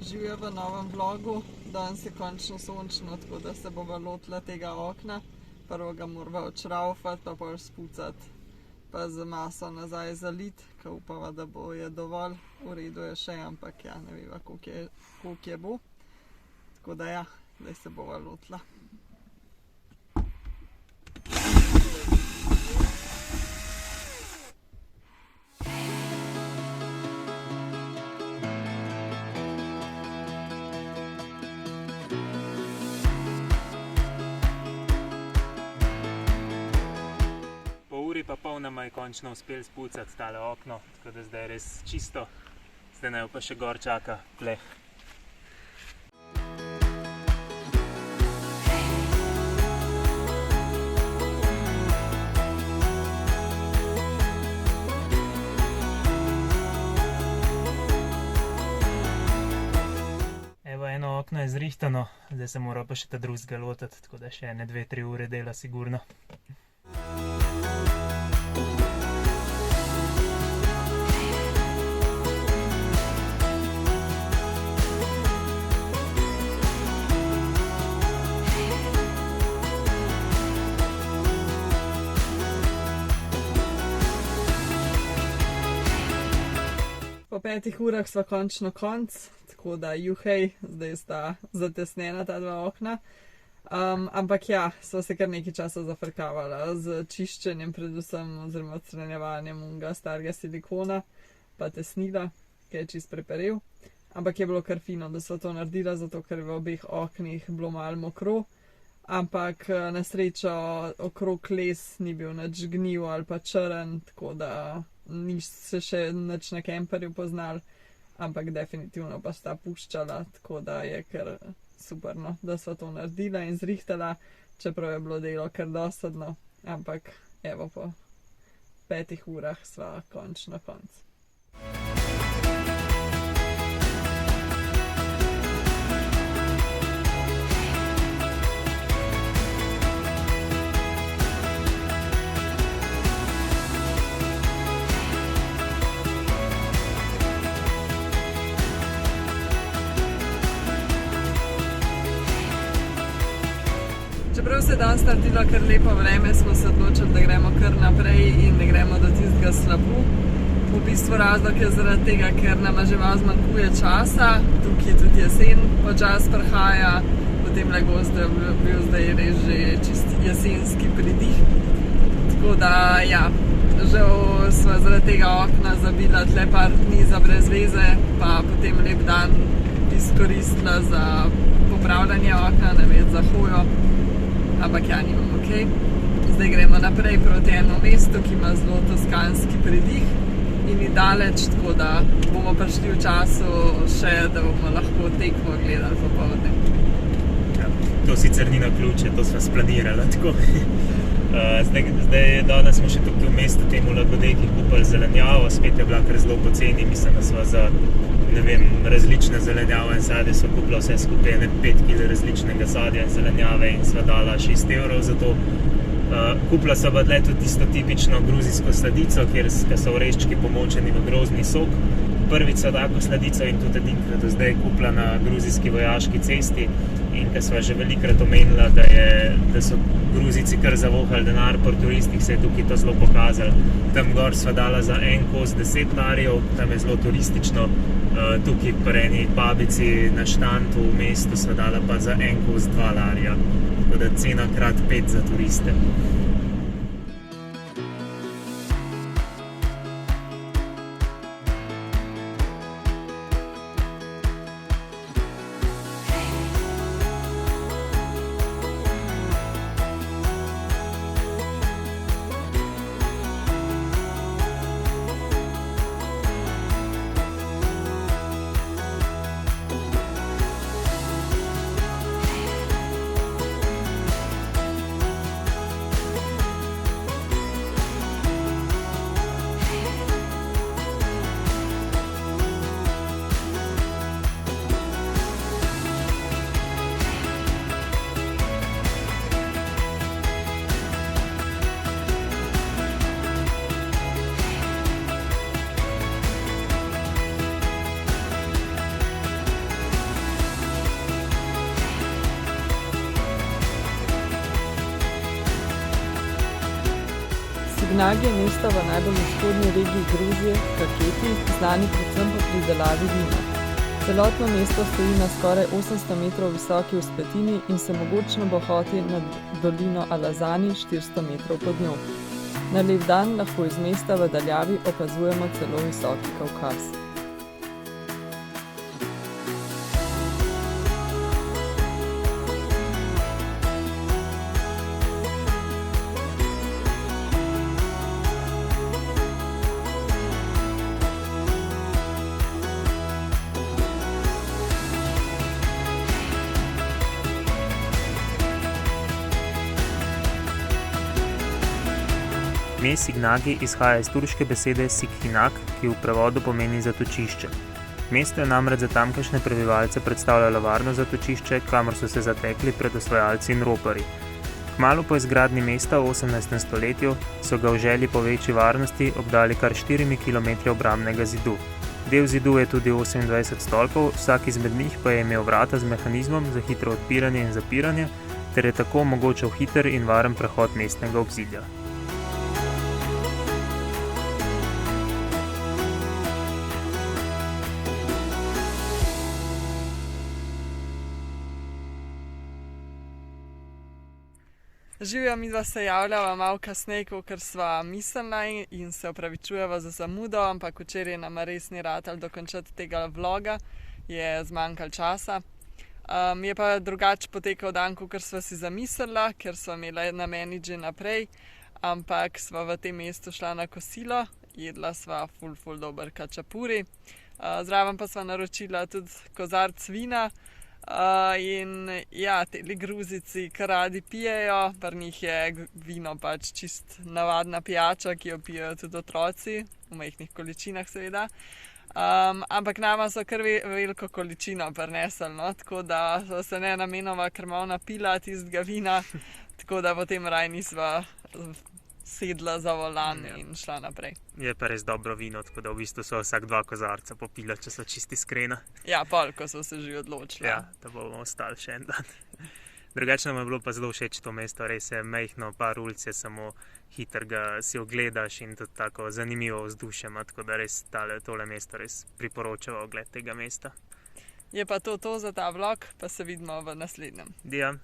Živje v novem vlogu. Danes je končno sončno, tako da se bova lotila tega okna. Prvo ga morava odšraufati, pa pol spucati, pa z maso nazaj zaliti, ker upava, da bo je dovolj. V redu je še, ampak ja, ne veva, koliko je bo. Tako da ja, zdaj se bova lotila. Pa pol nama je končno uspel spucati tale okno, tako da zdaj je res čisto. Zdaj naj pa še gor čaka pleh. Evo, eno okno je zrihtano, zdaj se mora pa še ta drugega lotiti, tako da še ene 2-3 ure dela sigurno. Po 5 urah sva končno konc, tako da juhej, zdaj sta zatesnjena ta dva okna. Ampak ja, sva se kar nekaj časa zafrkavala z čiščenjem predvsem, oziroma odstranjevanjem unga starega silikona, pa tesnila, ki je čist preperel. Ampak je bilo kar fino, da sva to naredila, zato ker v obeh oknih bilo malo mokro. Ampak na srečo okrog les ni bil nič gnil ali pa črn, tako da ni se še nič na kemperju poznal, ampak definitivno pa sta puščala, tako da je kar super, no, da sva to naredila in zrihtala, čeprav je bilo delo kar dosadno, ampak evo, po 5 urah sva končno konc. Čeprav se je danes naredilo kar lepo vreme, smo se odločili, da gremo kar naprej in ne gremo do tistega slapu. V bistvu razlog je zaradi tega, ker nama že malo zmanjkuje časa, tukaj tudi jesen počas prihaja, v temle gozdu je bil zdaj res že čist jesenski pridih. Tako da ja, žal sva zaradi tega okna zabila tle par dni za brez veze, pa potem lep dan izkoristila za popravljanje okna, ne vem, za hojo. Ampak ja, nimam okej. Zdaj gremo naprej proti enemu mestu, ki ima zelo toskanski pridih in ni daleč, tako da bomo prišli v času še, da bomo lahko tekmo gledali popoldne. Ja, to sicer ni naključje, to sva splanirala tako. Zdaj danes smo še tukaj v mestu temu Lagodeki kupili zelenjavo, spet je bila kar zelo poceni, mislim, da sva za različne zelenjave in sadje sva kupila vse skupaj 5 kg različnega sadja in zelenjave in sva dala 6 € za to. Kupila sva pa tle tudi tisto tipično gruzijsko sladico, kjer so oreščki pomočeni v grozdni sok. Prvič sva tako sladico in tudi edinkrat do zdaj kupila na gruzijski vojaški cesti in ko sva že velikrat omenila, da so Gruzijci kar zavohali denar po turistih, se je tukaj to zelo pokazalo. Tam gor sva dala za en kos 10 larjev, tam je zelo turistično. Tukaj pri eni babici na štantu v mestu sva dala pa za en kos 2 larja, tako da cena krat 5 za turiste. Signagi je mesto v najbolj vzhodni regiji Gruzije, Kaketi, znani predvsem po pridelavi vina. Celotno mesto stoji na skoraj 800 metrov visoki vzpetini in se mogočno bohoti nad dolino Alazani 400 metrov pod njo. Na lep dan lahko iz mesta v daljavi opazujemo celo visoki Kavkaz. Ime Signagi izhaja iz turške besede Sikhinak, ki v prevodu pomeni zatočišče. Mesto je namreč za tamkajšnje prebivalce predstavljalo varno zatočišče, kamor so se zatekli pred osvajalci in roparji. Kmalu po izgradnji mesta v 18. stoletju so ga v želji po večji varnosti obdali kar 4 km obrambnega zidu. Del zidu je tudi 28 stolpov, vsak izmed njih pa je imel vrata z mehanizmom za hitro odpiranje in zapiranje, ter je tako omogočal hiter in varen prehod mestnega obzidja. Živjo, midva se javljava malo kasneje, kakor sva mislila in se opravičujeva za zamudo, ampak včeraj nam res ni ratal dokončati tega vloga, je zmanjkalo časa. Je pa drugače potekal dan, kakor sva si zamislila, ker sva imela na meni že naprej, ampak sva v tem mestu šla na kosilo, jedla sva ful dober kačapuri, zraven pa sva naročila tudi kozarc vina. In ja, teli Gruzici kar radi pijejo, pri njih je vino pač čist navadna pijača, ki jo pijejo tudi otroci, v majhnih količinah seveda. Ampak nama so kar veliko količino prinesli, no? Tako da so se ne namenoma kar malo napila tistega vina, tako da potem raj nisva sedla za volan in šla naprej. Je pa res dobro vino, tako da v bistvu so vsak 2 kozarca popila, če so čisti iskrena. Ja, pol, ko so se že odločila. Ja, da bomo ostali še en dan. Drugače nam je bilo pa zelo všeč to mesto, res je majhno, par ulic je, samo hiter ga si ogledaš in tudi tako zanimivo vzdušje ima, tako da res tole mesto res priporočava ogled tega mesta. Je pa to za ta vlog, pa se vidimo v naslednjem. Dija.